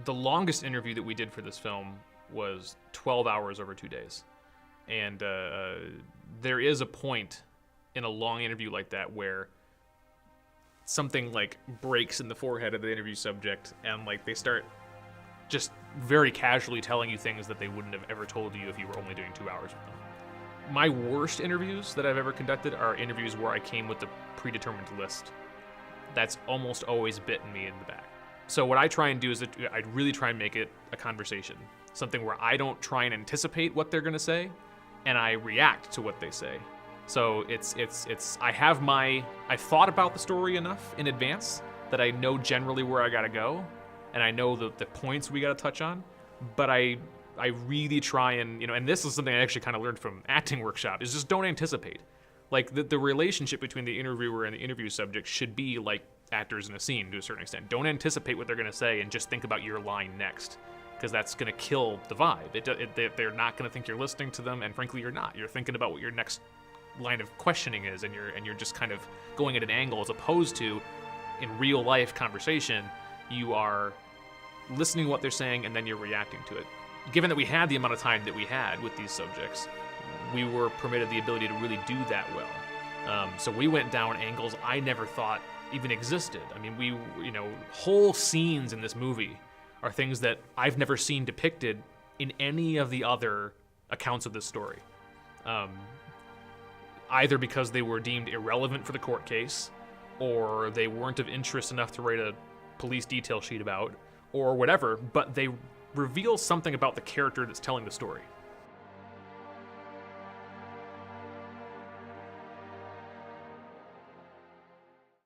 the longest interview that we did for this film was 12 hours over 2 days. And there is a point in a long interview like that where something like breaks in the forehead of the interview subject, and like they start just very casually telling you things that they wouldn't have ever told you if you were only doing 2 hours with them. My worst interviews that I've ever conducted are interviews where I came with a predetermined list. That's almost always bitten me in the back. So what I try and do is I'd really try and make it a conversation, something where I don't try and anticipate what they're gonna say, and I react to what they say. So I've thought about the story enough in advance that I know generally where I gotta go, and I know the points we gotta touch on, but I really try and, and this is something I actually kind of learned from acting workshop, is just don't anticipate. Like, the relationship between the interviewer and the interview subject should be like actors in a scene to a certain extent. Don't anticipate what they're gonna say and just think about your line next, because that's gonna kill the vibe. They're not gonna think you're listening to them, and frankly, you're not. You're thinking about what your next line of questioning is, and you're just kind of going at an angle, as opposed to in real life conversation, you are listening to what they're saying and then you're reacting to it. Given that we had the amount of time that we had with these subjects, we were permitted the ability to really do that well. So we went down angles I never thought even existed. I mean, whole scenes in this movie are things that I've never seen depicted in any of the other accounts of this story. Either because they were deemed irrelevant for the court case, or they weren't of interest enough to write a police detail sheet about, or whatever, but they reveal something about the character that's telling the story.